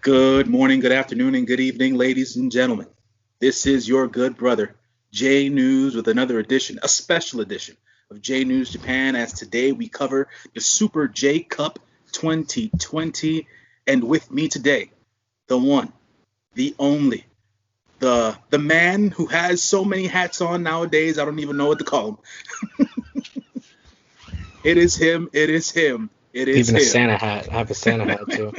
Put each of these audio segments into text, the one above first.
Good morning, good afternoon, and good evening, ladies and gentlemen. This is your good brother, J News, with another edition, a special edition of J News Japan, as today we cover the Super-J Cup 2020. And with me today, the one, the only, the man who has so many hats on nowadays, I don't even know what to call him. It is him, it is him, it is Even a him. Santa hat. I have a Santa hat too.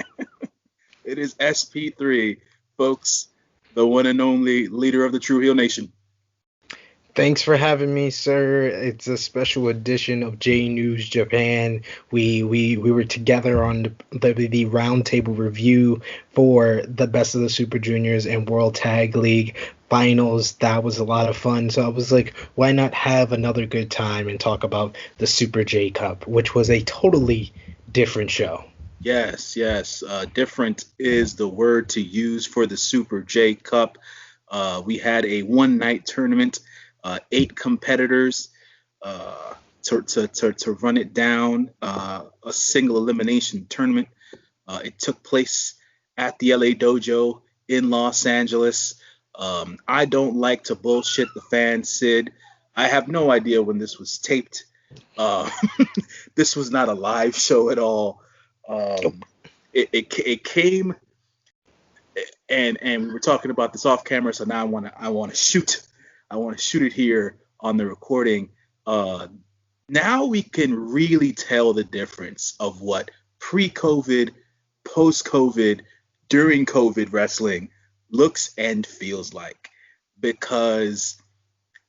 It is SP3, folks, the one and only leader of the True Heel Nation. Thanks for having me, sir. It's a special edition of J News Japan. We were together on the roundtable review for the Best of the Super Juniors and World Tag League finals. That was a lot of fun. So I was like, why not have another good time and talk about the Super J Cup, which was a totally different show. Yes, yes. Different is the word to use for the Super J Cup. We had a one night tournament, 8 competitors to run it down, a single elimination tournament. It took place at the LA Dojo in Los Angeles. I don't like to bullshit the fans, Sid. I have no idea when this was taped. Uh, this was not a live show at all. Um, it came, and we were talking about this off camera, so now I want to shoot it here on the recording. Uh, Now we can really tell the difference of what pre-COVID, post-COVID, during COVID wrestling looks and feels like, because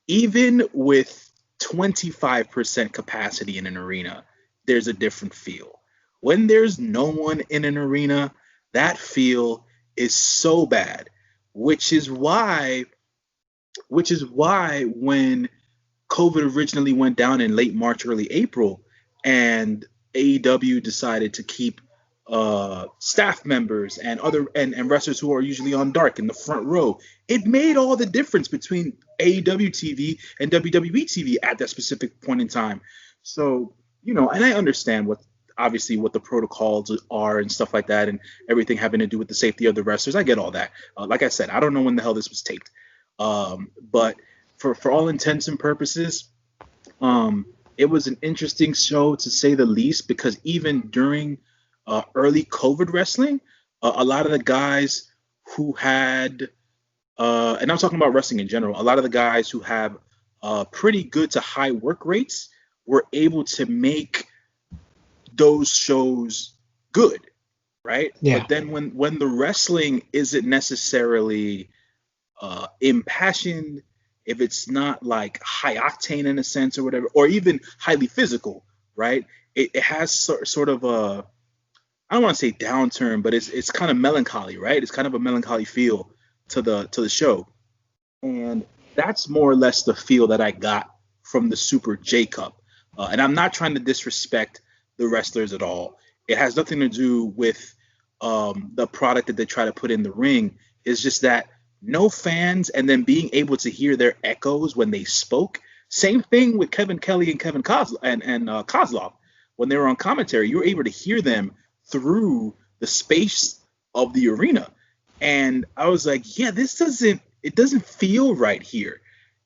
even with 25% capacity in an arena, there's a different feel. When there's no one in an arena, that feel is so bad, which is why when COVID originally went down in late March, early April, and AEW decided to keep staff members and and wrestlers who are usually on dark in the front row. It made all the difference between AEW TV and WWE TV at that specific point in time. So, and I understand what the protocols are and stuff like that, and everything having to do with the safety of the wrestlers. I get all that. Like I said, I don't know when the hell this was taped, but for all intents and purposes, it was an interesting show to say the least, because even during early COVID wrestling, a lot of the guys who had, and I'm talking about wrestling in general, a lot of the guys who have pretty good to high work rates were able to make those shows good, right? Yeah. But then when the wrestling isn't necessarily impassioned, if it's not like high octane in a sense or whatever, or even highly physical, right? It has sort of a, I don't want to say downturn, but it's kind of melancholy, right? It's kind of a melancholy feel to the show, and that's more or less the feel that I got from the Super J Cup. And I'm not trying to disrespect the wrestlers at all. It has nothing to do with the product that they try to put in the ring. It's just that no fans, and then being able to hear their echoes when they spoke. Same thing with Kevin Kelly and Kevin Kozlov. When they were on commentary, you were able to hear them through the space of the arena. And I was like, yeah, it doesn't feel right here.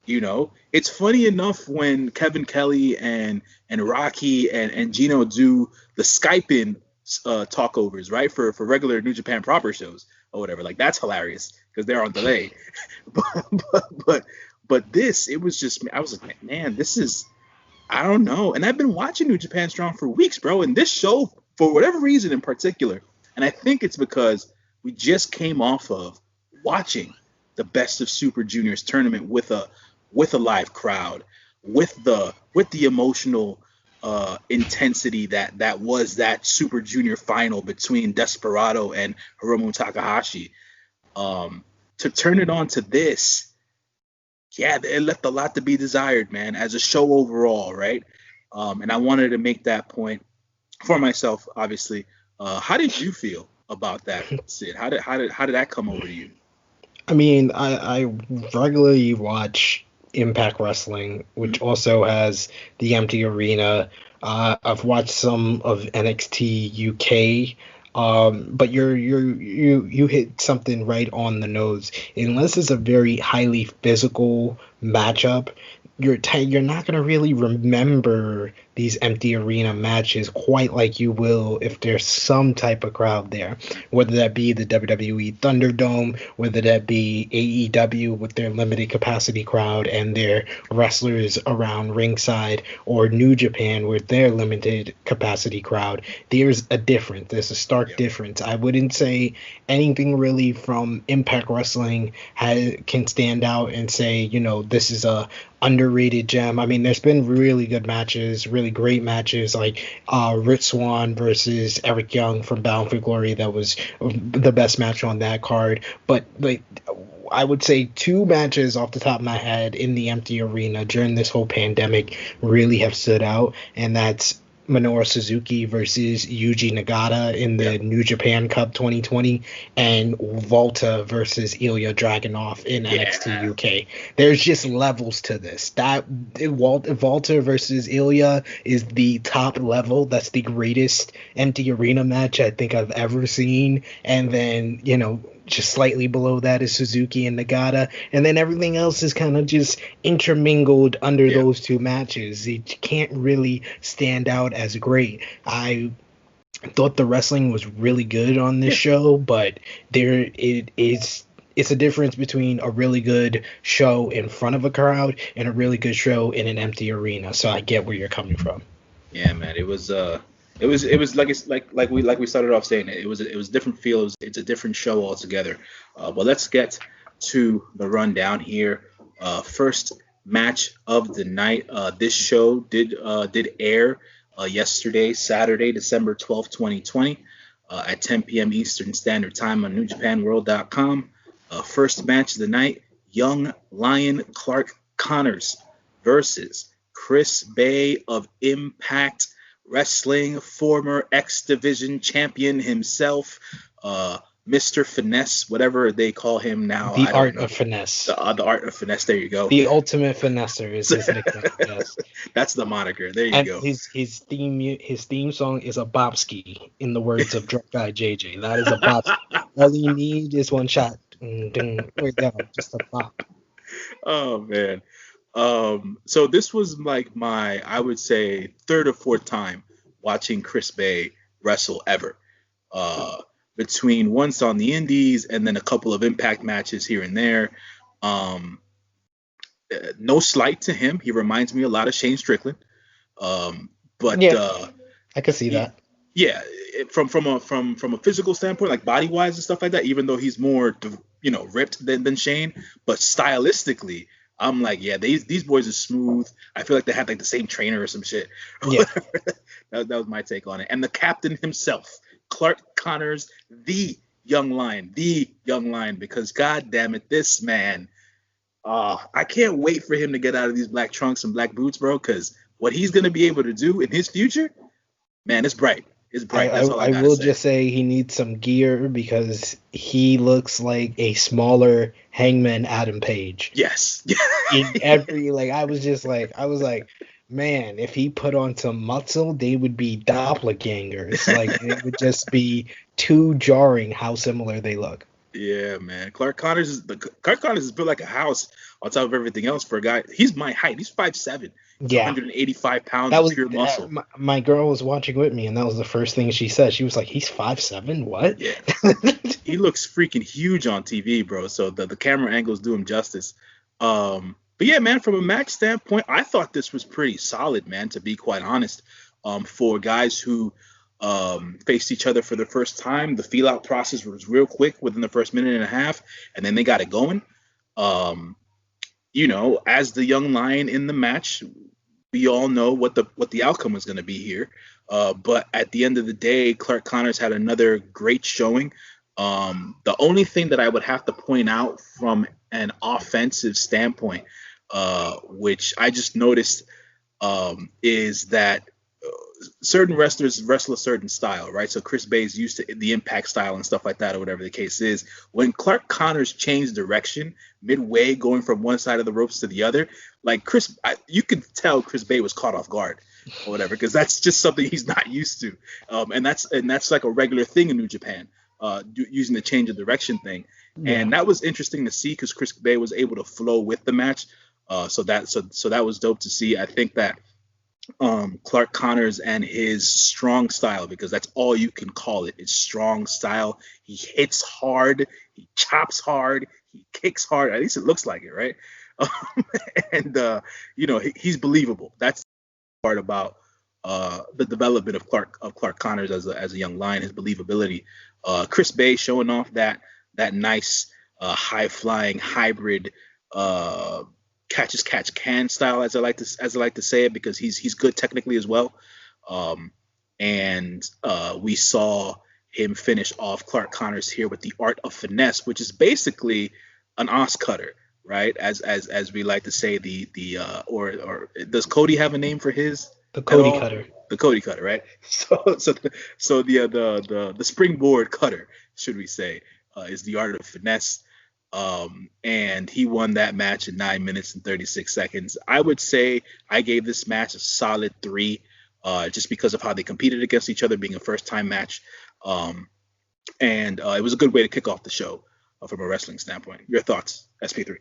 It's funny enough when Kevin Kelly and Rocky and Gino do the Skype-in talkovers, right, for regular New Japan proper shows or whatever. Like, that's hilarious because they're on delay. but this, it was just, I was like, man, this is, I don't know. And I've been watching New Japan Strong for weeks, bro. And this show, for whatever reason in particular, and I think it's because we just came off of watching the Best of Super Juniors tournament with a live crowd, with the emotional intensity that was that Super Junior final between Desperado and Hiromu Takahashi. To turn it on to this, yeah, it left a lot to be desired, man, as a show overall, right? And I wanted to make that point for myself, obviously. How did you feel about that, Sid? How did that come over to you? I mean, I regularly watch Impact Wrestling, Mhm. which also has the empty arena. I've watched some of NXT UK. But you hit something right on the nose. Unless it's a very highly physical matchup, you're not gonna really remember these empty arena matches quite like you will if there's some type of crowd there. Whether that be the WWE Thunderdome, whether that be AEW with their limited capacity crowd and their wrestlers around ringside, or New Japan with their limited capacity crowd, there's a difference. There's a stark difference. I wouldn't say anything really from Impact Wrestling can stand out and say, this is a underrated gem. I mean, there's been really good matches, really great matches, like Rich Swann versus Eric Young from Bound for Glory. That was the best match on that card. But like, I would say two matches off the top of my head in the empty arena during this whole pandemic really have stood out, and that's Minoru Suzuki versus Yuji Nagata in the New Japan Cup 2020, and Volta versus Ilya Dragunov in NXT UK. There's just levels to this. Volta versus Ilya is the top level. That's the greatest empty arena match I think I've ever seen. And then, just slightly below that is Suzuki and Nagata, and then everything else is kind of just intermingled under those two matches. It can't really stand out as great. I thought the wrestling was really good on this show, but it's a difference between a really good show in front of a crowd and a really good show in an empty arena. So I get where you're coming from. Yeah, man, it was like we started off saying it was a different feel. It's a different show altogether. But let's get to the rundown here. First match of the night. This show did air yesterday, Saturday, December 12th, 2020, at 10 p.m. Eastern Standard Time on NewJapanWorld.com. First match of the night: Young Lion Clark Connors versus Chris Bay of Impact Wrestling, former X Division champion himself, Mr. Finesse, whatever they call him now. The Art of Finesse. The Art of Finesse. There you go. The Ultimate Finesser is his nickname. Yes. That's the moniker. There you go. His theme song is a bopski, in the words of Drunk Guy JJ. That is a bopski. All you need is one shot. Just a bop. Oh man. So this was like my, I would say, third or fourth time watching Chris Bay wrestle ever. Between once on the Indies and then a couple of Impact matches here and there. No slight to him. He reminds me a lot of Shane Strickland. But I can see that. Yeah, from a physical standpoint, like body wise and stuff like that, even though he's more ripped than Shane, but stylistically, I'm like, yeah, these boys are smooth. I feel like they had like the same trainer or some shit. Yeah. that was my take on it. And the captain himself, Clark Connors, the young lion, because god damn it, this man, I can't wait for him to get out of these black trunks and black boots, bro, because what he's gonna be able to do in his future, man, it's bright. It's bright. That's all I will just say he needs some gear because he looks like a smaller Hangman Adam Page. Yes. In every I was like, man, if he put on some muscle, they would be doppelgangers. It would just be too jarring how similar they look. Yeah, man. Clark Connors is built like a house on top of everything else for a guy. He's my height. He's 5'7". Yeah, 185 pounds of pure muscle. My girl was watching with me, and that was the first thing she said. She was like, "He's 5'7". What?" Yeah. He looks freaking huge on TV, bro. So the camera angles do him justice. But yeah, man, from a match standpoint, I thought this was pretty solid, man, to be quite honest. For guys who faced each other for the first time, the feel out process was real quick within the first minute and a half, and then they got it going. As the young lion in the match, we all know what the outcome was going to be here. But at the end of the day, Clark Connors had another great showing. The only thing that I would have to point out from an offensive standpoint, which I just noticed, is that certain wrestlers wrestle a certain style, right? So Chris Bay is used to the Impact style and stuff like that, or whatever the case is. When Clark Connors changed direction midway, going from one side of the ropes to the other, like you could tell Chris Bay was caught off guard or whatever, because that's just something he's not used to. And that's like a regular thing in New Japan, using the change of direction thing. Yeah. And that was interesting to see because Chris Bay was able to flow with the match. So that was dope to see. I think that Clark Connors and his strong style, because that's all you can call it. It's strong style. He hits hard, he chops hard, he kicks hard. At least it looks like it, right? And he's believable. That's the part about the development of Clark Connors as a young lion, his believability. Chris Bay showing off that nice high flying hybrid catch as catch can style, as I like to say it, because he's good technically as well. And we saw him finish off Clark Connors here with the art of finesse, which is basically an os cutter, right? As we like to say, or does Cody have a name for his? The Cody cutter. The Cody cutter, right? So the springboard cutter, should we say, is the art of finesse. And he won that match in 9 minutes and 36 seconds. I would say I gave this match a solid 3, just because of how they competed against each other, being a first-time match. And it was a good way to kick off the show from a wrestling standpoint. Your thoughts, SP3?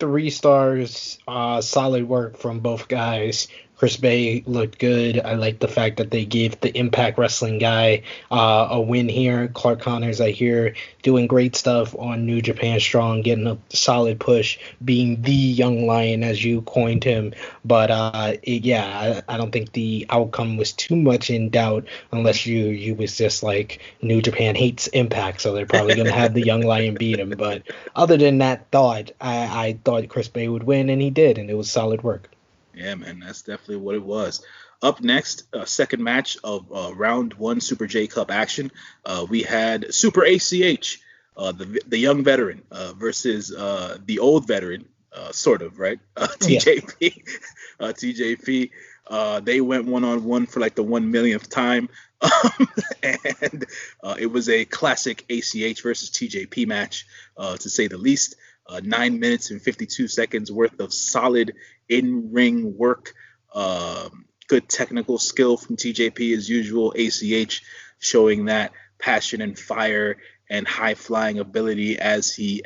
3 stars, solid work from both guys. Chris Bay looked good. I like the fact that they gave the Impact Wrestling guy a win here. Clark Connors, I hear, doing great stuff on New Japan Strong, getting a solid push, being the young lion, as you coined him. But I don't think the outcome was too much in doubt, unless you was just like, New Japan hates Impact, so they're probably going to have the young lion beat him. But other than that I thought Chris Bay would win, and he did, and it was solid work. Yeah, man, that's definitely what it was. Up next, second match of round 1 Super-J Cup action. We had Super ACH, the young veteran, versus the old veteran, sort of, right? TJP. TJP. They went one-on-one for like the 1 millionth time. And it was a classic ACH versus TJP match, to say the least. 9 minutes and 52 seconds worth of solid in-ring work. Good technical skill from TJP as usual. ACH showing that passion and fire and high-flying ability as he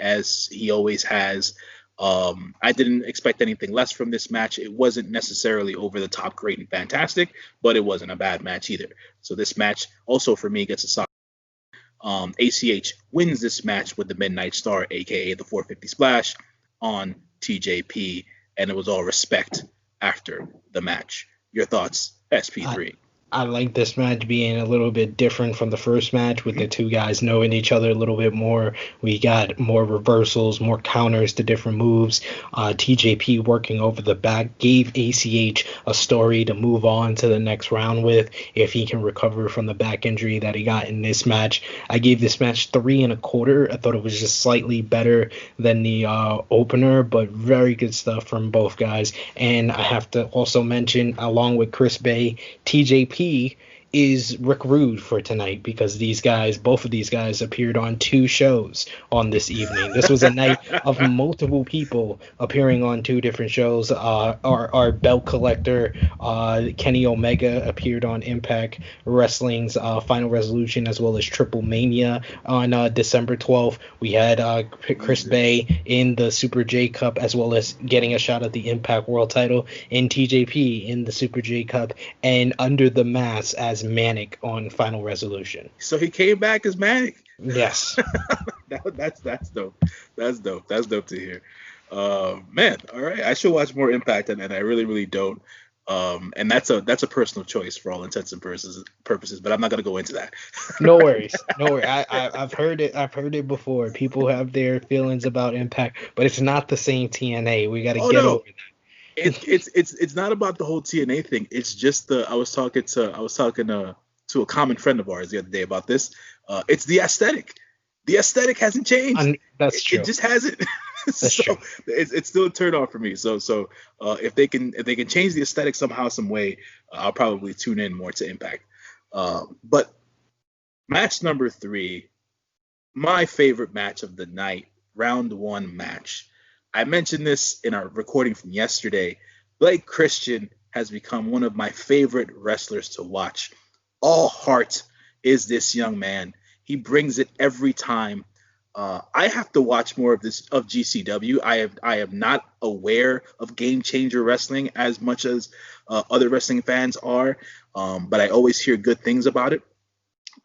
always has. I didn't expect anything less from this match. It wasn't necessarily over the top great and fantastic, but it wasn't a bad match either. So this match also for me gets a solid. ACH wins this match with the Midnight Star, aka the 450 Splash, on TJP, and it was all respect after the match. Your thoughts, SP3? I like this match being a little bit different from the first match, with the two guys knowing each other a little bit more. We got more reversals, more counters to different moves. TJP working over the back gave ACH a story to move on to the next round with, if he can recover from the back injury that he got in this match. I gave this match 3 1/4. I thought it was just slightly better than the opener, but very good stuff from both guys. And I have to also mention, along with Chris Bay, TJP is Rick Rude for tonight, because both of these guys appeared on 2 shows on this evening. This was a night of multiple people appearing on 2 different shows. Our belt collector, Kenny Omega, appeared on Impact Wrestling's Final Resolution, as well as Triple Mania on December 12th. We had Chris Bay in the Super-J Cup, as well as getting a shot at the Impact World title, and TJP in the Super-J Cup, and Under the Mask as Manic on Final Resolution. So he came back as Manic. Yes. That's dope. That's dope to hear. Man, all right. I should watch more Impact, and I really, really don't. And that's a personal choice for all intents and purposes, but I'm not gonna go into that. No worries. I've heard it before. People have their feelings about Impact, but it's not the same TNA. We got to get over that. It's not about the whole TNA thing. It's just I was talking to a common friend of ours the other day about this. It's the aesthetic. The aesthetic hasn't changed. That's true. It just hasn't. That's true. It's still a turn on for me. So if they can change the aesthetic somehow, some way, I'll probably tune in more to Impact. But match number 3, my favorite match of the night, round 1 match. I mentioned this in our recording from yesterday. Blake Christian has become one of my favorite wrestlers to watch. All heart is this young man. He brings it every time. I have to watch more of GCW. I am not aware of Game Changer Wrestling as much as other wrestling fans are, but I always hear good things about it.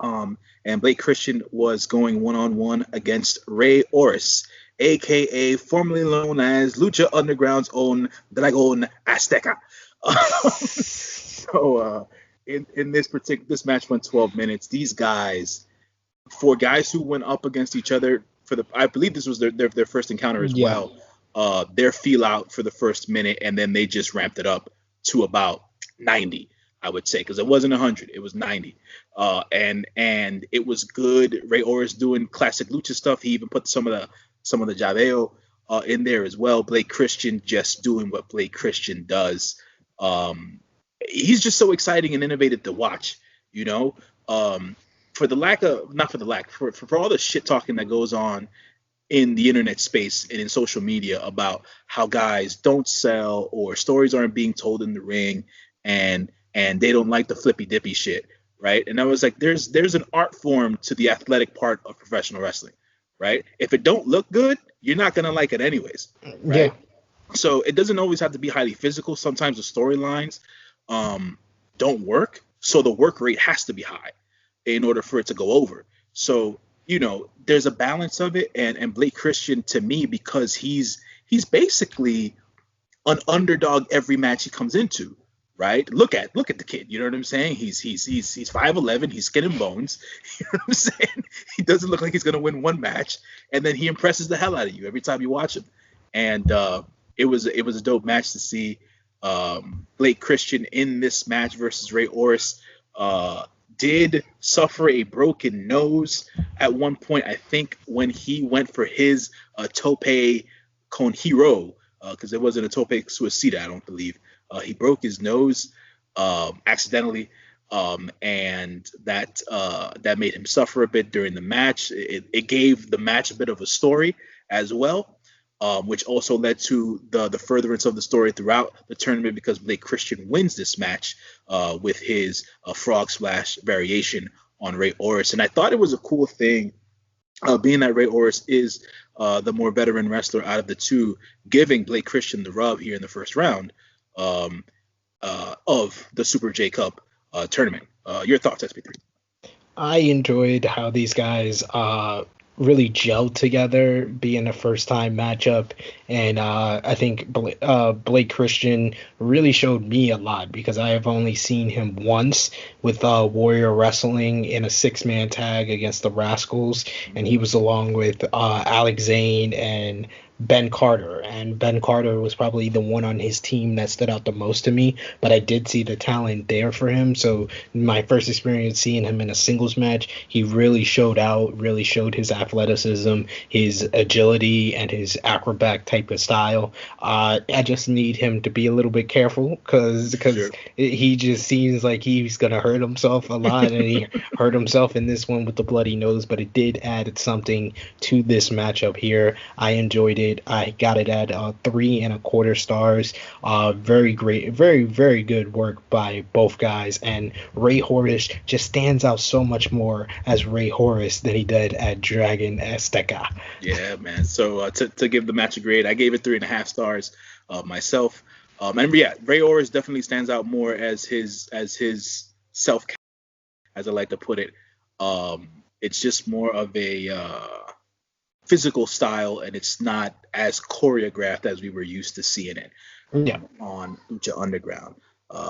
And Blake Christian was going one-on-one against Ray Oris, aka formerly known as Lucha Underground's own Dragon Azteca. In this match went 12 minutes. These guys, for guys who went up against each other I believe this was their first encounter as well. Their feel out for the first minute, and then they just ramped it up to about 90, I would say, because it wasn't 100, it was 90. And it was good. Ray Oris doing classic lucha stuff. He even put some of the Javeo in there as well. Blake Christian just doing what Blake Christian does. He's just so exciting and innovative to watch, you know. For all the shit talking that goes on in the internet space and in social media about how guys don't sell or stories aren't being told in the ring and they don't like the flippy dippy shit, right? And I was like, there's an art form to the athletic part of professional wrestling, right? If it don't look good, you're not gonna like it anyways, right? Yeah. So it doesn't always have to be highly physical. Sometimes the storylines don't work, so the work rate has to be high in order for it to go over. So, you know, there's a balance of it, and Blake Christian, to me, because he's basically an underdog every match he comes into, right? Look at the kid, you know what I'm saying? He's 5'11", he's skin and bones, you know what I'm saying? He doesn't look like he's gonna win one match, and then he impresses the hell out of you every time you watch him. And it was a dope match to see. Blake Christian in this match versus Ray Oris did suffer a broken nose at one point, I think, when he went for his tope con hero, because it wasn't a tope suicida, I don't believe. He broke his nose accidentally, and that made him suffer a bit during the match. It gave the match a bit of a story as well, which also led to the furtherance of the story throughout the tournament, because Blake Christian wins this match with his frog splash variation on Ray Oris. And I thought it was a cool thing, being that Ray Oris is the more veteran wrestler out of the two, giving Blake Christian the rub here in the first round of the Super-J Cup tournament. Your thoughts, SP3? I enjoyed how these guys really gelled together, being a first-time matchup, and I think Blake Christian really showed me a lot, because I have only seen him once with Warrior Wrestling in a 6-man tag against the Rascals, and he was along with Alex Zane and Ben Carter, and Ben Carter was probably the one on his team that stood out the most to me, but I did see the talent there for him. So my first experience seeing him in a singles match, he really showed out, really showed his athleticism, his agility, and his acrobat type of style. I just need him to be a little bit careful, because sure, he just seems like he's going to hurt himself a lot, and he hurt himself in this one with the bloody nose, but it did add something to this matchup here. I enjoyed it. I got it at 3.25 stars. Very great, very, very good work by both guys. And Ray Horace just stands out so much more as Ray Horace than he did at Dragon Azteca. Yeah, man. So to give the match a grade, I gave it 3.5 stars myself. And yeah, Ray Horace definitely stands out more as his self, as I like to put it. It's just more of a physical style, and it's not as choreographed as we were used to seeing it on Lucha Underground.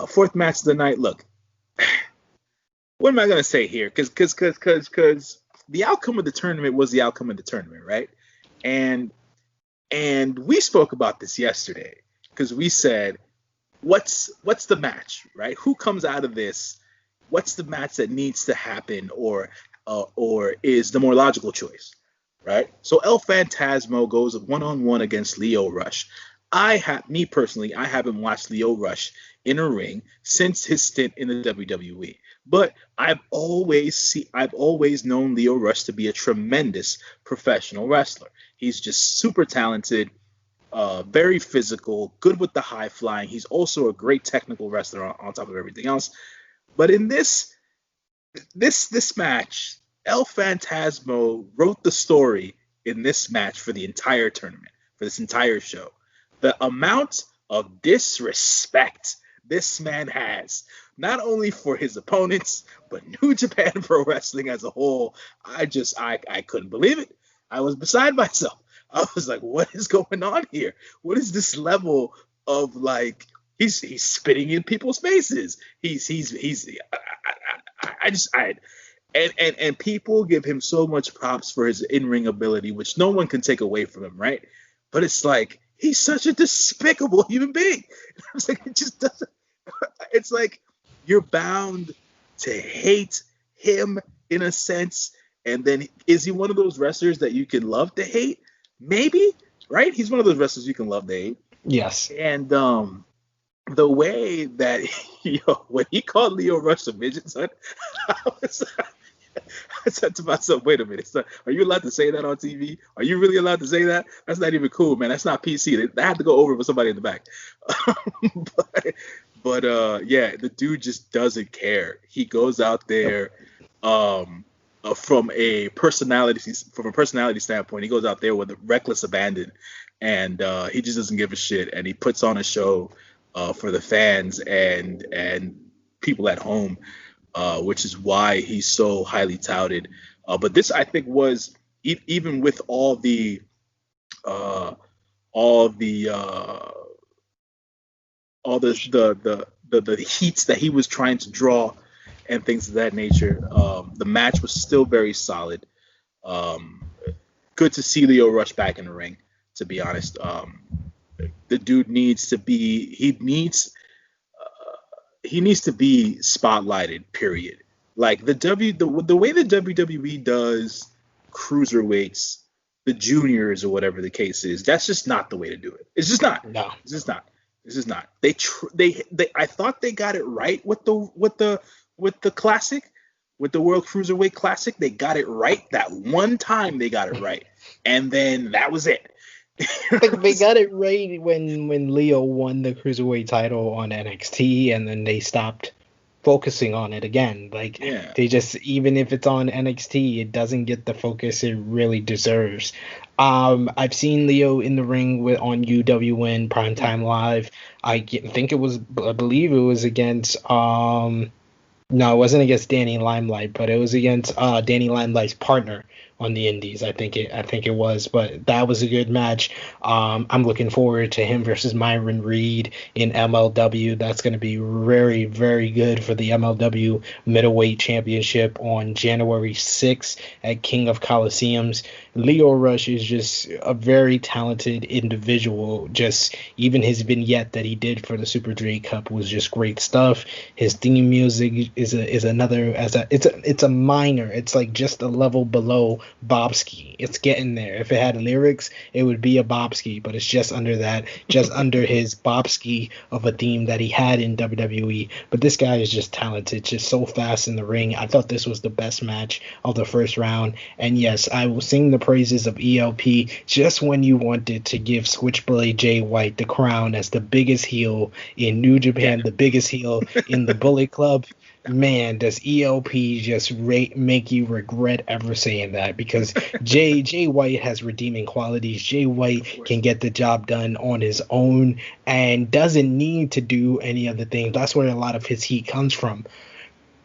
Fourth match of the night. Look, what am I gonna say here? Because the outcome of the tournament was the outcome of the tournament, right? And we spoke about this yesterday, because we said, what's the match, right? Who comes out of this? What's the match that needs to happen, or is the more logical choice? Right? So El Phantasmo goes one-on-one against Lio Rush. Me personally, I haven't watched Lio Rush in a ring since his stint in the WWE. But I've always known Lio Rush to be a tremendous professional wrestler. He's just super talented. very physical, good with the high flying. He's also a great technical wrestler on top of everything else. But in this match, El Phantasmo wrote the story in this match for the entire tournament, for this entire show. The amount of disrespect this man has, not only for his opponents, but New Japan Pro Wrestling as a whole, I couldn't believe it. I was beside myself. I was like, what is going on here? What is this level of like he's spitting in people's faces. He's I just I and people give him so much props for his in-ring ability, which no one can take away from him, right? But it's like he's such a despicable human being. I was like, it just doesn't. It's like you're bound to hate him in a sense, and then is he one of those wrestlers that you can love to hate? Maybe, right? He's one of those wrestlers you can love to hate. Yes. And the way that when he called Lio Rush a midget, son, I said to myself, wait a minute, son, are you allowed to say that on TV? Are you really allowed to say that? That's not even cool, man. That's not PC. They had to go over it with somebody in the back. Yeah, the dude just doesn't care. He goes out there from a personality standpoint. He goes out there with a reckless abandon, and he just doesn't give a shit. And he puts on a show for the fans and people at home, which is why he's so highly touted. But this, I think, was even with all the heats that he was trying to draw and things of that nature. The match was still very solid. Good to see Lio Rush back in the ring, to be honest. The dude needs to be spotlighted, period. Like the way the WWE does cruiserweights, the juniors or whatever the case is, that's just not the way to do it. It's just not. No. It's just not. It's just not. They I thought they got it right with the classic, with the World Cruiserweight Classic. They got it right that one time. They got it right, and then that was it. They got it right when Lio won the cruiserweight title on NXT, and then they stopped focusing on it again. Like, yeah. They just, even if it's on NXT, it doesn't get the focus it really deserves. I've seen Lio in the ring on UWN Primetime Live. I believe it was against no, it wasn't against Danny Limelight, but it was against Danny Limelight's partner on the Indies. I think it was, but that was a good match. I'm looking forward to him versus Myron Reed in MLW. That's going to be very, very good for the MLW Middleweight Championship on January 6th at King of Coliseums. Lio Rush is just a very talented individual. Just even his vignette that he did for the Super-J Cup was just great stuff. His theme music is another, it's a minor. It's like just a level below Bobski. It's getting there. If it had lyrics, it would be a Bobski, but it's just under that, just under his Bobski of a theme that he had in WWE. But this guy is just talented, just so fast in the ring. I thought this was the best match of the first round. And yes, I will sing the praises of ELP just when you wanted to give Switchblade Jay White the crown as the biggest heel in New Japan, the biggest heel in the Bullet Club. Man, does ELP just make you regret ever saying that, because Jay White has redeeming qualities. Jay White can get the job done on his own and doesn't need to do any other thing. That's where a lot of his heat comes from.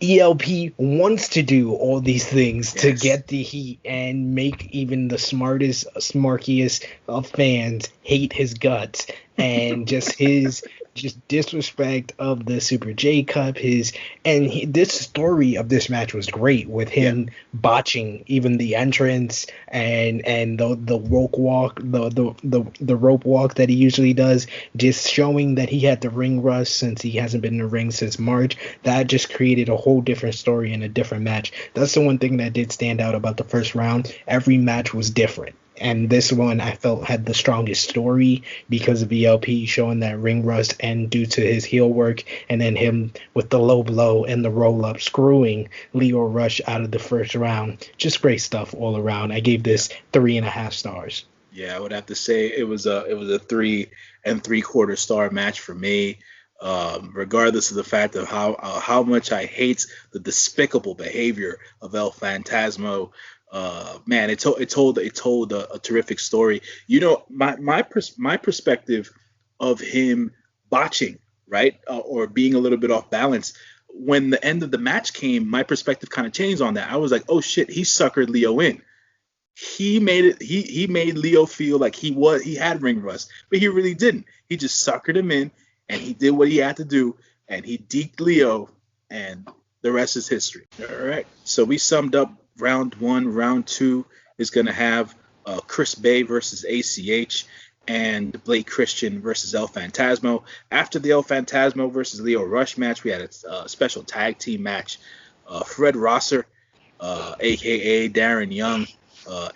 ELP wants to do all these things to get the heat and make even the smarkiest of fans hate his guts, and just his disrespect of the Super-J Cup. This story of this match was great, with him botching even the entrance and the rope walk, the rope walk that he usually does, just showing that he had the ring rust since he hasn't been in the ring since March. That just created a whole different story and a different match. That's the one thing that did stand out about the first round. Every match was different. And this one I felt had the strongest story because of ELP showing that ring rust and due to his heel work, and then him with the low blow and the roll up screwing Lio Rush out of the first round. Just great stuff all around. I gave this 3.5 stars. Yeah, I would have to say it was a 3 and 3/4 star match for me. Regardless of the fact of how much I hate the despicable behavior of El Phantasmo, man, it told a terrific story. You know, my perspective of him botching, right, or being a little bit off balance. When the end of the match came, my perspective kind of changed on that. I was like, oh shit, he suckered Lio in. He made Lio feel like he had ring rust, but he really didn't. He just suckered him in, and he did what he had to do, and he deked Lio, and the rest is history. All right. So we summed up round one. Round two is going to have Chris Bay versus ACH and Blake Christian versus El Phantasmo. After the El Phantasmo versus Lio Rush match, we had a special tag team match. Fred Rosser, aka Darren Young,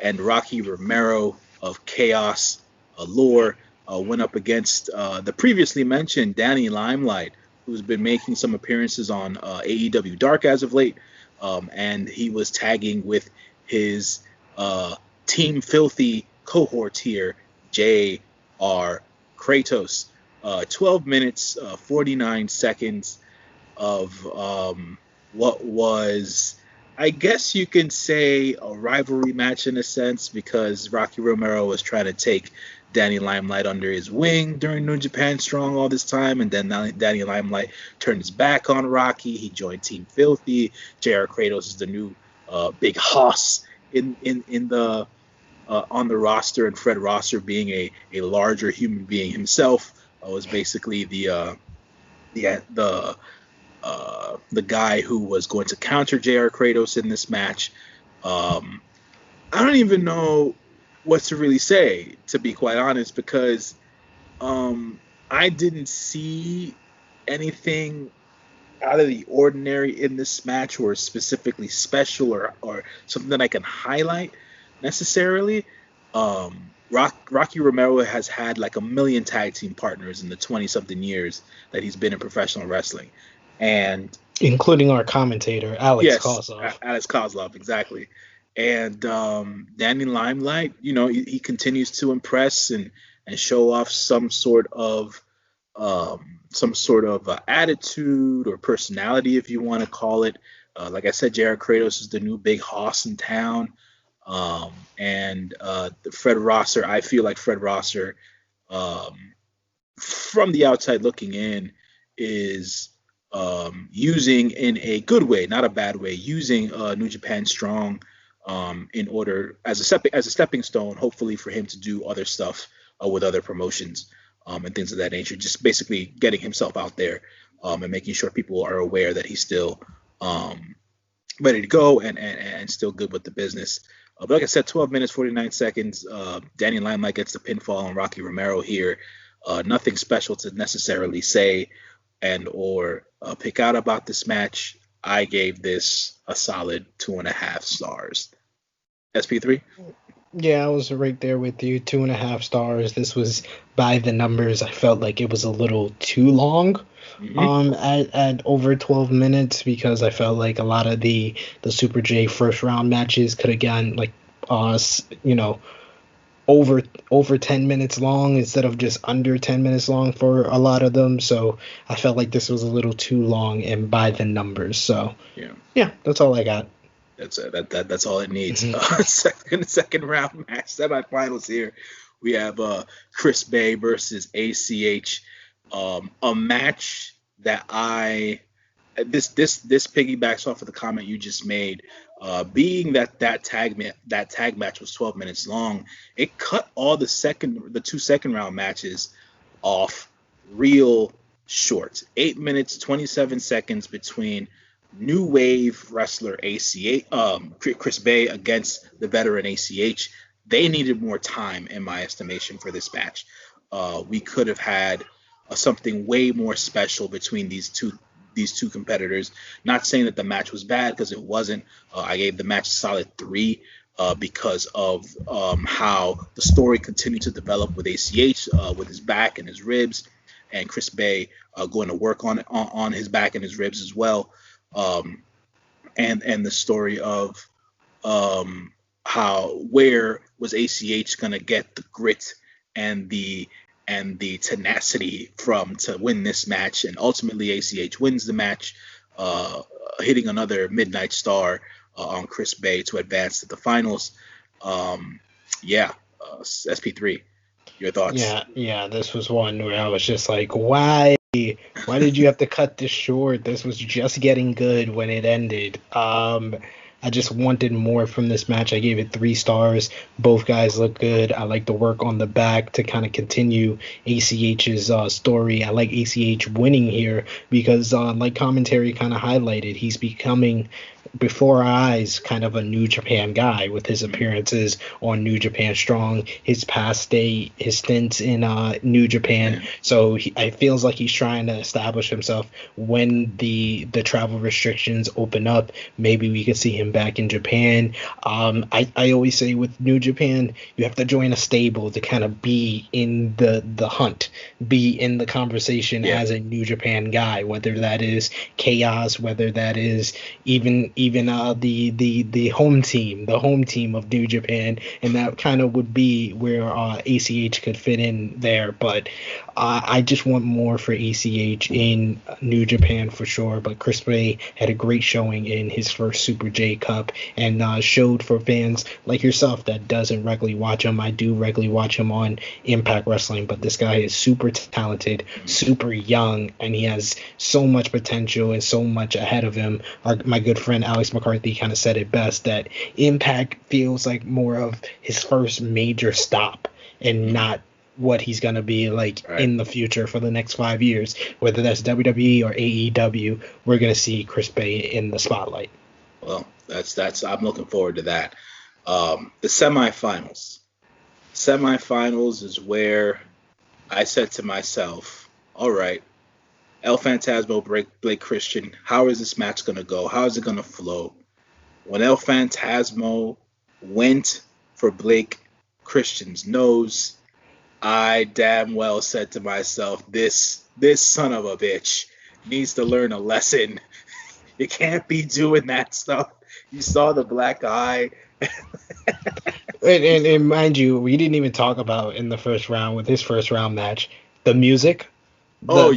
and Rocky Romero of Chaos Allure went up against the previously mentioned Danny Limelight, who's been making some appearances on AEW Dark as of late, and he was tagging with his Team Filthy cohort here, J.R. Kratos. 12 minutes, 49 seconds of what was, I guess you can say, a rivalry match in a sense, because Rocky Romero was trying to take Danny Limelight under his wing during New Japan Strong all this time, and then Danny Limelight turned his back on Rocky. He joined Team Filthy. JR Kratos is the new big hoss in the on the roster, and Fred Rosser, being a larger human being himself, was basically the the guy who was going to counter JR Kratos in this match. Um, I don't even know what to really say, to be quite honest, because I didn't see anything out of the ordinary in this match, or specifically special, or something that I can highlight necessarily. Rocky Romero has had like a million tag team partners in the 20 something years that he's been in professional wrestling. And including our commentator Alex yes, Kozlov. Alex Kozlov, exactly. And Danny Limelight, he continues to impress and show off some sort of attitude or personality, if you want to call it. Like I said, Jared Kratos is the new big hoss in town. And Fred Rosser, I feel like Fred Rosser, um, from the outside looking in, is using, in a good way, not a bad way, using New Japan Strong in order as a stepping stone, hopefully for him to do other stuff with other promotions and things of that nature. Just basically getting himself out there and making sure people are aware that he's still ready to go and still good with the business. But like I said, 12 minutes, 49 seconds. Danny Limelight gets the pinfall on Rocky Romero here. Nothing special to necessarily say and or pick out about this match. I gave this a solid 2.5 stars. SP3? Yeah, I was right there with you. 2.5 stars. This was by the numbers. I felt like it was a little too long. Mm-hmm. At over 12 minutes, because I felt like a lot of the Super J first round matches could have gone like you know, over 10 minutes long instead of just under 10 minutes long for a lot of them. So I felt like this was a little too long and by the numbers. So Yeah. yeah, that's all I got. That's all it needs. Mhm. Second round match, semifinals here. We have Chris Bay versus ACH. A match that this piggybacks off of the comment you just made. Being that tag match was 12 minutes long, it cut all the 2 second round matches off real short. 8 minutes 27 seconds between new wave wrestler ACH, Chris Bay, against the veteran ACH. They needed more time, in my estimation, for this match. We could have had something way more special between these two competitors. Not saying that the match was bad, because it wasn't. I gave the match a solid 3 because of how the story continued to develop with ACH, with his back and his ribs, and Chris Bay going to work on his back and his ribs as well. Um, and the story of um, where was ACH gonna get the grit and the tenacity from to win this match, and ultimately ACH wins the match, hitting another Midnight Star on Chris Bay to advance to the finals. Yeah, SP3, your thoughts? Yeah, this was one where I was just like, why? Why did you have to cut this short? This was just getting good when it ended. I just wanted more from this match. I gave it 3 stars. Both guys look good. I like the work on the back to kind of continue ACH's story. I like ACH winning here because, like commentary kind of highlighted, he's becoming, before our eyes, kind of a New Japan guy with his appearances on New Japan Strong, his his stints in New Japan. So it feels like he's trying to establish himself. When the travel restrictions open up, maybe we could see him back in Japan. I always say with New Japan, you have to join a stable to kind of be in the hunt, be in the conversation as a New Japan guy, whether that is Chaos, whether that is even the home team of New Japan, and that kind of would be where ACH could fit in there. But I just want more for ACH in New Japan for sure. But Chris Bay had a great showing in his first Super-J Cup, and showed for fans like yourself that doesn't regularly watch him. I do regularly watch him on Impact Wrestling, but this guy is super talented, super young, and he has so much potential and so much ahead of him. My good friend Alex McCarthy kind of said it best, that Impact feels like more of his first major stop and not what he's going to be like in the future for the next 5 years. Whether that's WWE or AEW, we're going to see Chris Bay in the spotlight. Well, that's I'm looking forward to that. The semifinals. Semifinals is where I said to myself, all right, El Phantasmo, Blake Christian, how is this match going to go? How is it going to flow? When El Phantasmo went for Blake Christian's nose, I damn well said to myself, this son of a bitch needs to learn a lesson. You can't be doing that stuff. You saw the black eye. and mind you, we didn't even talk about in the first round with his first round match the music. So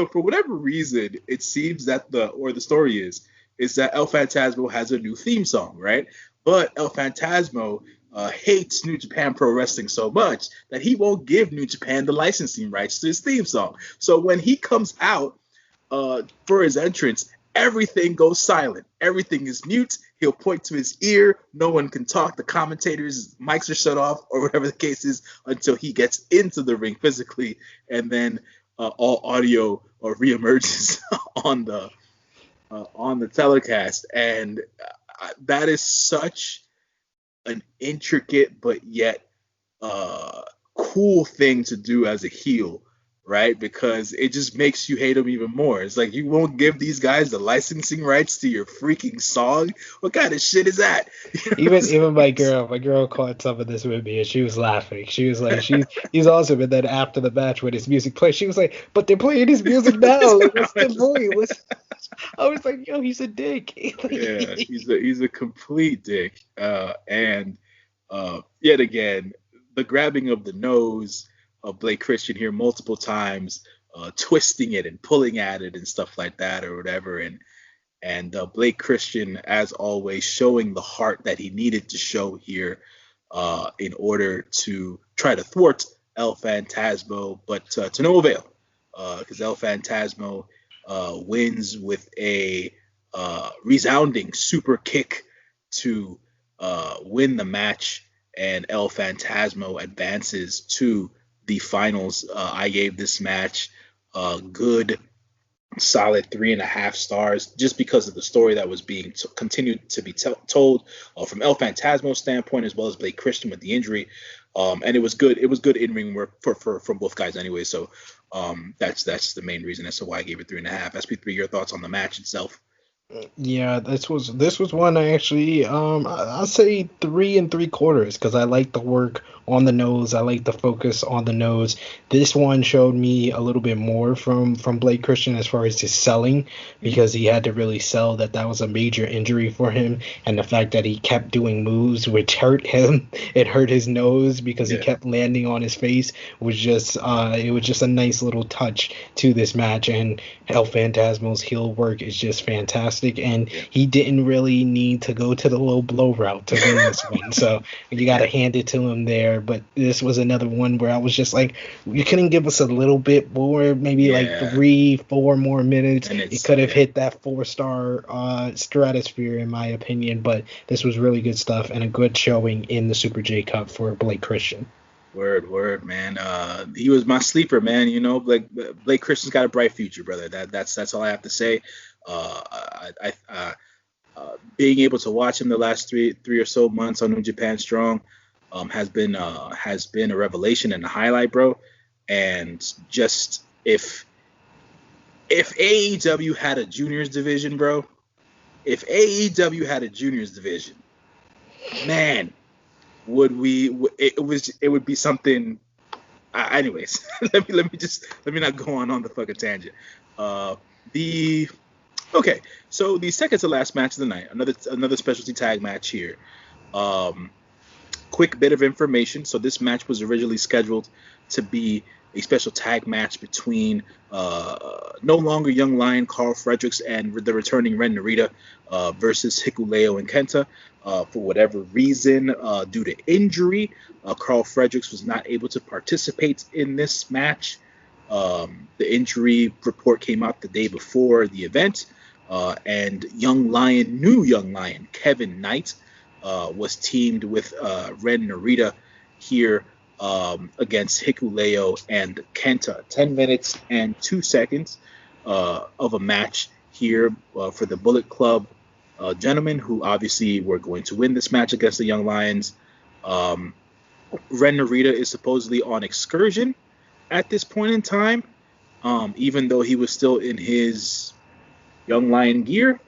for whatever reason, it seems that the story is that El Phantasmo has a new theme song, right? But El Phantasmo hates New Japan Pro Wrestling so much that he won't give New Japan the licensing rights to his theme song. So when he comes out for his entrance, everything goes silent. Everything is mute. He'll point to his ear. No one can talk. The commentators' mics are shut off, or whatever the case is, until he gets into the ring physically, and then all audio reemerges on the telecast. And that is such an intricate but yet cool thing to do as a heel, right? Because it just makes you hate him even more. It's like, you won't give these guys the licensing rights to your freaking song? What kind of shit is that? You know, even my girl caught some of this with me, and she was laughing. She was like, he's awesome. And then after the match, when his music plays, she was like, but they're playing his music now. Like, what's the point? I was like, yo, he's a dick. Yeah, he's a complete dick. And yet again, the grabbing of the nose of Blake Christian here multiple times, twisting it and pulling at it and stuff like that or whatever. And Blake Christian, as always, showing the heart that he needed to show here in order to try to thwart El Phantasmo, but to no avail, because El Phantasmo wins with a resounding super kick to win the match, and El Phantasmo advances to the finals. I gave this match a good solid 3.5 stars, just because of the story that was being continued to be told from El Phantasmo's standpoint, as well as Blake Christian with the injury. And it was good. It was good in-ring work from both guys anyway. So that's the main reason as to why I gave it 3.5. SP3, your thoughts on the match itself? Yeah, this was one I actually I'll say 3 3/4 because I like the work on the nose. I like the focus on the nose. This one showed me a little bit more from Blake Christian as far as his selling Mhm. because he had to really sell that was a major injury for him, and the fact that he kept doing moves which hurt him. It hurt his nose because he Yeah, kept landing on his face. Was just a nice little touch to this match. And El Phantasmo's heel work is just fantastic, and yeah, he didn't really need to go to the low blow route to win this one. So you got to yeah, hand it to him there. But this was another one where I was just like, you couldn't give us a little bit more, maybe like yeah. 3 4 more minutes. And It it's could have yeah. hit that 4 star stratosphere, in my opinion. But this was really good stuff and a good showing in the Super J Cup for Blake Christian. Word, man. He was my sleeper, man. You know, Blake Christian's got a bright future, brother. That's all I have to say. Being able to watch him the last three or so months on New Japan Strong, has been a revelation and a highlight, bro. And just if AEW had a juniors division, bro, if AEW had a juniors division, man, it would be something. Anyways, let me not go on the fucking tangent. Uh, the Okay, so the second to last match of the night, another specialty tag match here. Um, Quick bit of information. So this match was originally scheduled to be a special tag match between no longer Young Lion Carl Fredericks and the returning Ren Narita versus Hikuleo and Kenta. For whatever reason, due to injury, Carl Fredericks was not able to participate in this match. The injury report came out the day before the event, and new Young Lion, Kevin Knight, was teamed with Ren Narita here against Hikuleo and Kenta. 10 minutes and 2 seconds of a match here for the Bullet Club gentlemen, who obviously were going to win this match against the Young Lions. Um, Ren Narita is supposedly on excursion at this point in time, even though he was still in his Young Lion gear.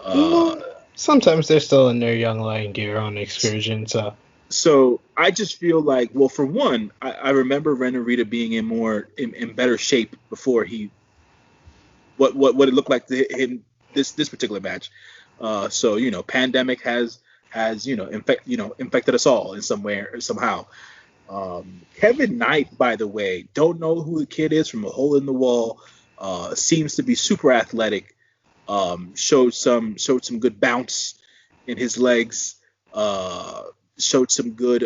Uh, Mm, sometimes they're still in their Young Lion gear on excursion, so so I just feel like, well, for one, I remember Ren Narita being in better shape before he what it looked like to him this particular match. So pandemic has infected us all in some way or somehow. Kevin Knight, by the way, don't know who the kid is from a hole in the wall. Seems to be super athletic. Showed some good bounce in his legs. Uh, Showed some good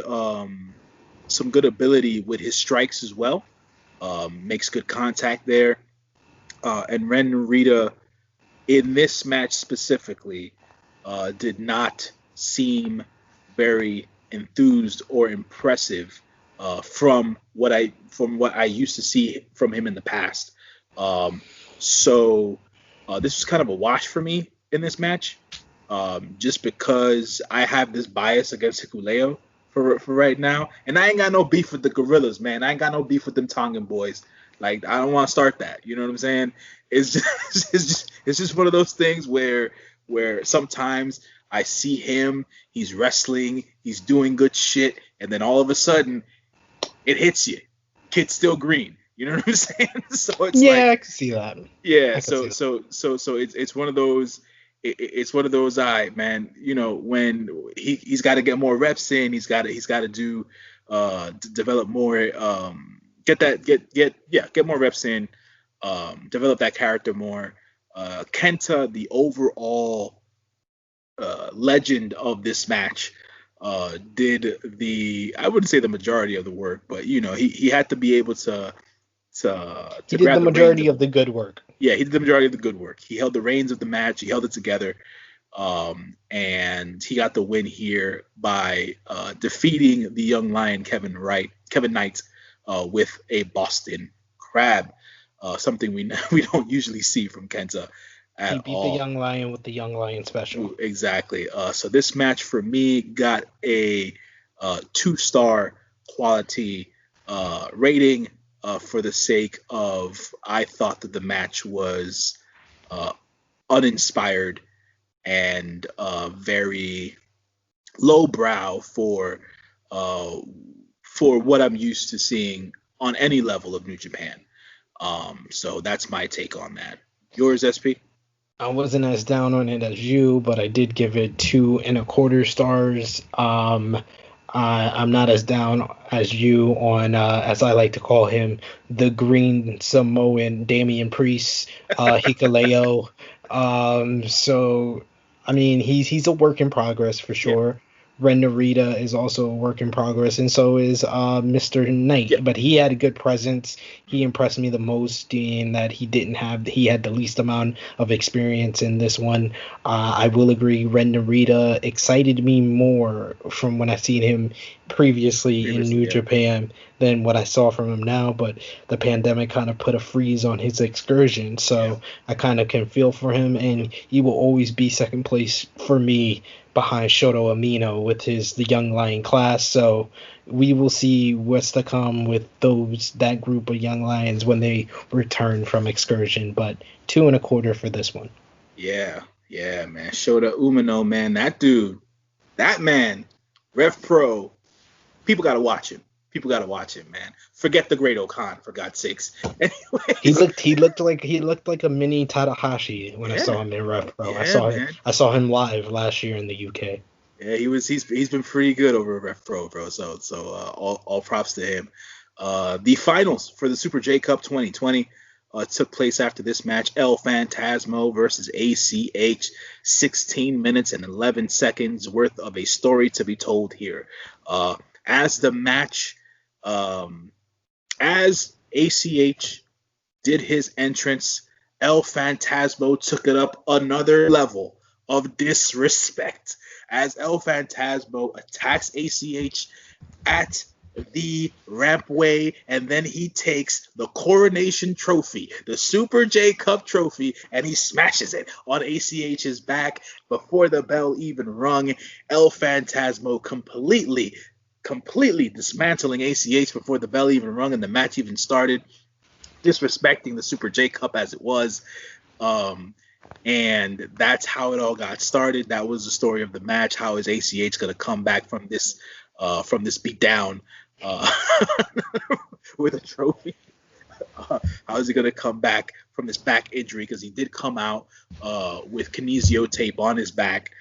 ability with his strikes as well. Makes good contact there. And Ren Narita in this match specifically did not seem very enthused or impressive from what I used to see from him in the past. Um, so this was kind of a wash for me in this match, just because I have this bias against Hikuleo for right now, and I ain't got no beef with the Gorillas, man. I ain't got no beef with them Tongan boys. Like, I don't want to start that. You know what I'm saying? It's just it's just one of those things where sometimes I see him, he's wrestling, he's doing good shit, and then all of a sudden it hits you. Kid's still green. You know what I'm saying? So it's yeah, like, I can see that. yeah. I can see So that. it's one of those. It's one of those. I man, when he's got to get more reps in. He's got to do develop more. Get more reps in. Develop that character more. Kenta, the overall legend of this match, did I wouldn't say the majority of the work, but he had to be able He to did the grab the reins majority of. of the good work. Yeah, he did the majority of the good work. He held the reins of the match. He held it together, and he got the win here by defeating the young lion Kevin Knight, with a Boston Crab, something we don't usually see from Kenta He at beat the all. Young Lion with the Young Lion special. Exactly. So this match for me got a 2-star quality rating, for the sake of, I thought that the match was uh, uninspired and very lowbrow uh, for what I'm used to seeing on any level of New Japan. So that's my take on that. Yours, SP? I wasn't as down on it as you, but I did give it 2.25 stars. I'm not as down as you on, as I like to call him, the Green Samoan Damian Priest, Hikaleo. So I mean, he's a work in progress for Yeah. sure. Ren Narita is also a work in progress, and so is Mr. Knight. Yeah. But he had a good presence. He impressed me the most in that he had the least amount of experience in this one. I will agree, Ren Narita excited me more from when I seen him previously in Previously, New yeah. Japan than what I saw from him now. But the pandemic kind of put a freeze on his excursion, Yeah. so I kind of can feel for him, and he will always be second place for me behind Shoto Amino with the Young Lion class. So we will see what's to come with that group of Young Lions when they return from excursion. But 2.25 for this one. Yeah. Yeah, man. Shota Umino, man. That dude, that man, Rev Pro, people got to watch him. People got to watch him, man. Forget the Great Okan, for God's sakes. Anyways, He looked like a mini Tadahashi when I saw yeah. him in Rev Pro. Yeah, man. I saw him live last year in the UK. Yeah, he's been pretty good over at Ref Pro, bro. So all props to him. The finals for the Super J Cup 2020 took place after this match. El Phantasmo versus ACH. 16 minutes and 11 seconds worth of a story to be told here. As the match, as ACH did his entrance, El Phantasmo took it up another level of disrespect as El Phantasmo attacks ACH at the rampway, and then he takes the coronation trophy, the Super J Cup trophy, and he smashes it on ACH's back before the bell even rung. El Phantasmo completely dismantling ACH before the bell even rung and the match even started, disrespecting the Super J Cup as it was. And that's how it all got started. That was the story of the match. How is ACH going to come back from this beatdown with a trophy? How is he going to come back from this back injury? Because he did come out with kinesio tape on his back,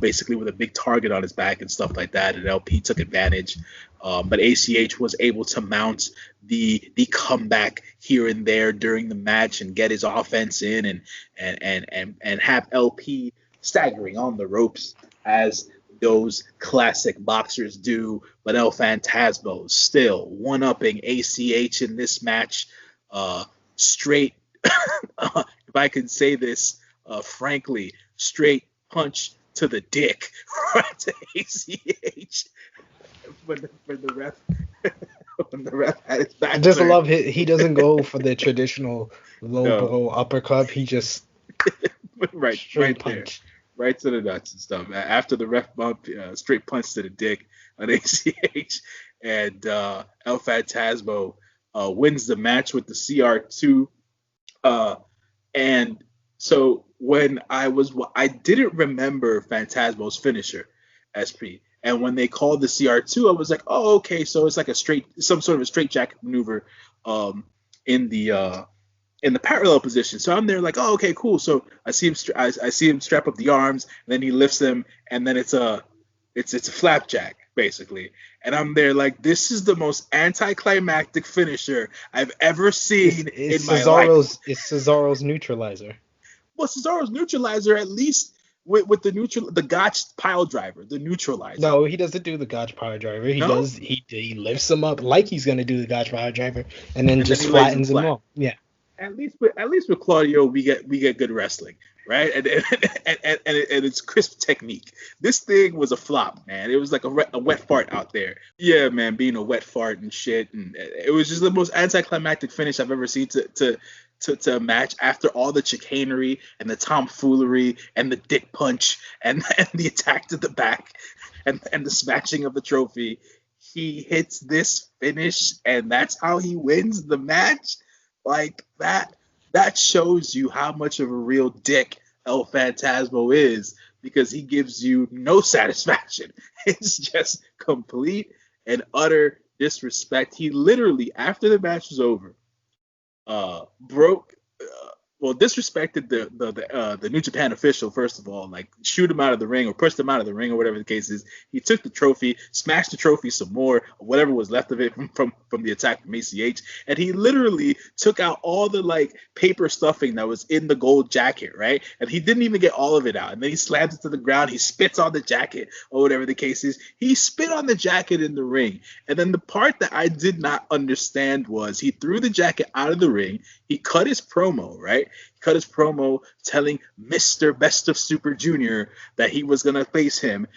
basically with a big target on his back and stuff like that. And LP took advantage. But ACH was able to mount the comeback here and there during the match and get his offense in and have LP staggering on the ropes as those classic boxers do. But El Phantasmo still one-upping ACH in this match. Straight, if I can say this frankly, straight punch to the dick right to ACH when the ref had his back I just turned. love he doesn't go for the traditional low No. blow uppercut. He just right straight there, punch. right to the nuts and stuff. After the ref bump, straight punch to the dick on ACH, and El Phantasmo wins the match with the CR2. And so when I didn't remember Phantasmo's finisher, SP. And when they called the CR2, I was like, oh, okay, so it's like some sort of a straight jacket maneuver in the parallel position. So I'm there like, oh, okay, cool. So I see him strap up the arms, and then he lifts them, and then it's a flapjack basically. And I'm there like, this is the most anticlimactic finisher I've ever seen in my life. It's Cesaro's neutralizer. Well, Cesaro's neutralizer, at least with the Gotch pile driver, the neutralizer. No, he doesn't do the Gotch power driver. No? He lifts him up like he's gonna do the Gotch power driver, and then just he lays flattens him flat. off. Yeah. At least with Claudio, we get good wrestling, right? And it's crisp technique. This thing was a flop, man. It was like a wet fart out there. Yeah, man, being a wet fart and shit, and it was just the most anticlimactic finish I've ever seen to a match after all the chicanery and the tomfoolery and the dick punch and the attack to the back and the smashing of the trophy. He hits this finish, and that's how he wins the match. Like that shows you how much of a real dick El Phantasmo is, because he gives you no satisfaction. It's just complete and utter disrespect. He literally, after the match was over, broke, disrespected the New Japan official, first of all, like shoot him out of the ring or pushed him out of the ring or whatever the case is. He took the trophy, smashed the trophy some more, whatever was left of it from the attack from ACH, and he literally took out all the like paper stuffing that was in the gold jacket, right? And he didn't even get all of it out. And then he slams it to the ground, he spits on the jacket or whatever the case is. He spit on the jacket in the ring. And then the part that I did not understand was he threw the jacket out of the ring, he cut his promo, right? He cut his promo telling Mr. Best of Super Junior that he was gonna face him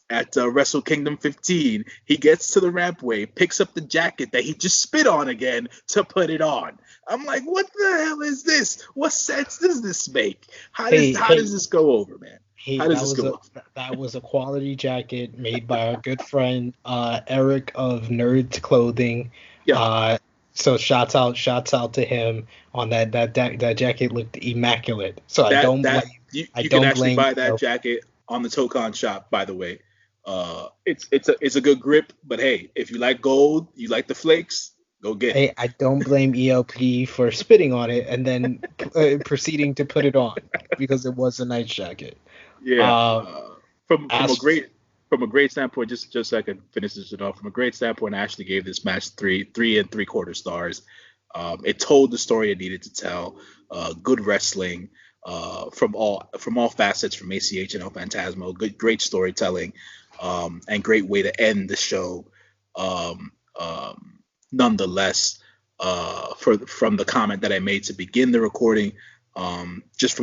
at Wrestle Kingdom 15. He gets to the rampway, picks up the jacket that he just spit on again to put it on. I'm like, what the hell is this? What sense does this make? How does this go over, man? How does this go over? That was a quality jacket made by our good friend Eric of Nerds Clothing. Yeah. So shouts out to him on that. That jacket looked immaculate. So I don't blame. You can actually buy that jacket on the Tokon shop, by the way. It's a good grip, but hey, if you like gold, you like the flakes, go get it. Hey, I don't blame ELP for spitting on it and then proceeding to put it on because it was a nice jacket. Yeah. From a great standpoint, just so I can finish this off. From a great standpoint, I actually gave this match 3 3/4 stars. It told the story it needed to tell. Good wrestling from all facets, from ACH and El Phantasmo. Great storytelling, and great way to end the show. Nonetheless, from the comment that I made to begin the recording, just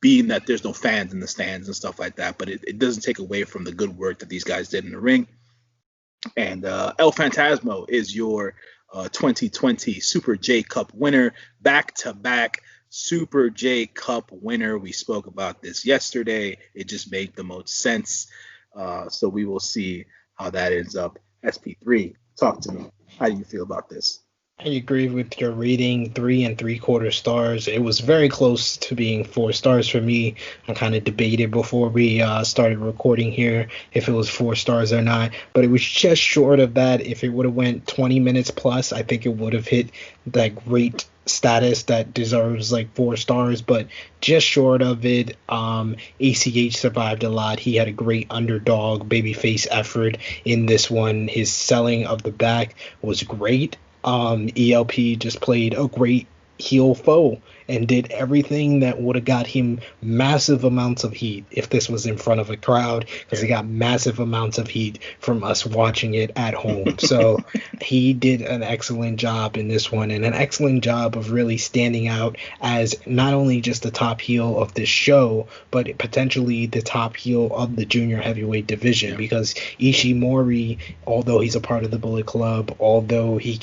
being that there's no fans in the stands and stuff like that, but it doesn't take away from the good work that these guys did in the ring. And El Phantasmo is your 2020 Super-J Cup winner, back-to-back Super-J Cup winner. We spoke about this yesterday. It just made the most sense. So we will see how that ends up. SP3, talk to me. How do you feel about this? I agree with your rating, 3 3/4 stars. It was very close to being 4 stars for me. I kind of debated before we started recording here if it was 4 stars or not, but it was just short of that. If it would have went 20 minutes plus, I think it would have hit that great status that deserves like 4 stars, but just short of it. ACH survived a lot. He had a great underdog babyface effort in this one. His selling of the back was great. ELP just played a great heel foe and did everything that would have got him massive amounts of heat if this was in front of a crowd, because he got massive amounts of heat from us watching it at home. So he did an excellent job in this one, and an excellent job of really standing out as not only just the top heel of this show, but potentially the top heel of the junior heavyweight division, because Ishimori, although he's a part of the Bullet Club, although he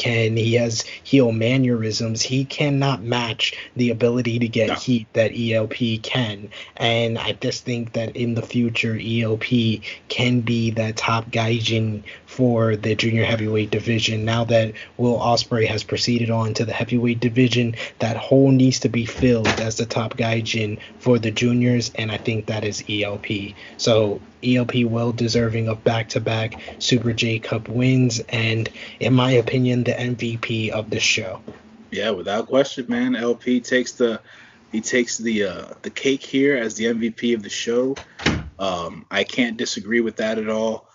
has heel mannerisms, he cannot match the ability to get heat that ELP can. And I just think that in the future, ELP can be that top gaijin for the junior heavyweight division. Now that Will Ospreay has proceeded on to the heavyweight division, that hole needs to be filled as the top gaijin for the juniors, and I think that is ELP. So ELP well deserving of back-to-back Super-J Cup wins, and in my opinion, the MVP of the show. Yeah, without question, man. LP takes the cake here as the MVP of the show. I can't disagree with that at all.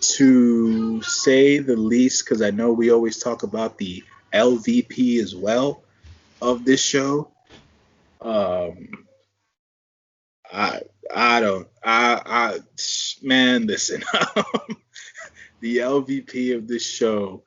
To say the least, because I know we always talk about the LVP as well of this show. Man, listen. The LVP of this show.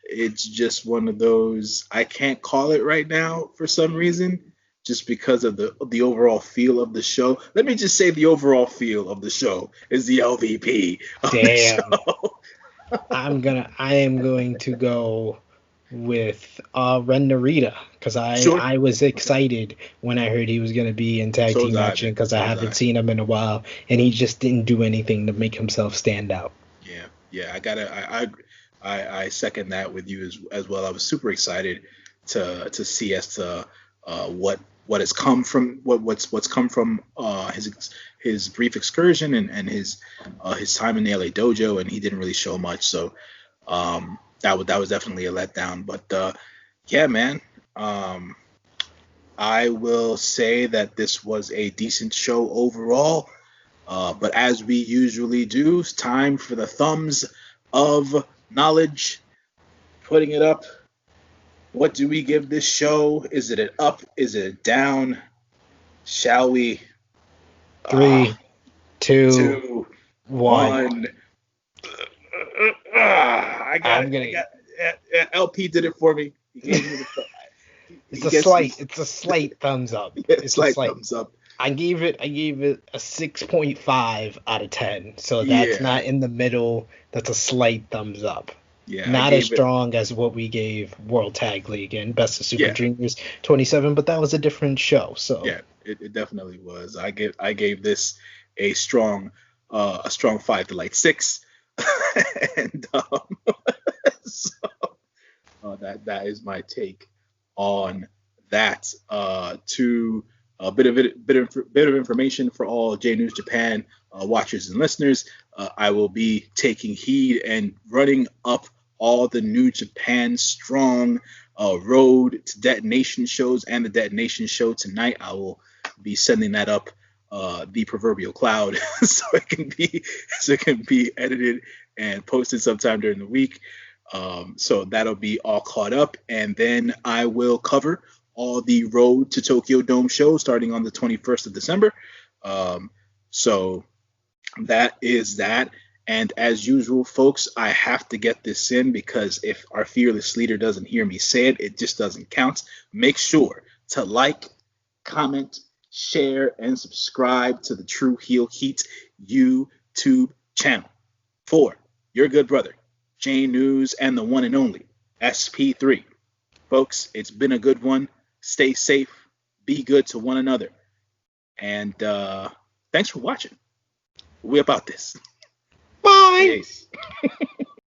It's just one of those, I can't call it right now for some reason, just because of the overall feel of the show. Let me just say the overall feel of the show is the LVP of the show. I am going to go with Ren Narita, because I was excited when I heard he was going to be in tag team action, because I haven't seen him in a while, and he just didn't do anything to make himself stand out. Yeah, I second that with you as well. I was super excited to see us to what has come from what's come from his brief excursion and his time in the LA dojo, and he didn't really show much. So that was definitely a letdown. But yeah, man. I will say that this was a decent show overall. But as we usually do, it's time for the thumbs of knowledge. Putting it up. What do we give this show? Is it an up? Is it a down? Shall we? 3, 2, 2, 1. LP did it for me. He gave me the. It's a slight thumbs up. It's a slight thumbs up. I gave it a 6.5 out of 10. So that's not in the middle. That's a slight thumbs up. Yeah, not as strong as what we gave World Tag League and Best of Super Juniors 27, but that was a different show. So yeah, it definitely was. I gave this a strong 5 to like 6, and so that is my take on that. To a bit of information for all J News Japan watchers and listeners. I will be taking heed and running up all the New Japan Strong Road to Detonation shows and the Detonation show tonight. I will be sending that up the proverbial cloud so it can be edited and posted sometime during the week. So that'll be all caught up, and then I will cover all the Road to Tokyo Dome shows starting on the 21st of December. So that is that. And as usual, folks, I have to get this in because if our fearless leader doesn't hear me say it, it just doesn't count. Make sure to like, comment, share, and subscribe to the True Heel Heat YouTube channel for your good brother, J News, and the one and only SP3. Folks, it's been a good one. Stay safe. Be good to one another. And thanks for watching. We about this. Bye. Peace.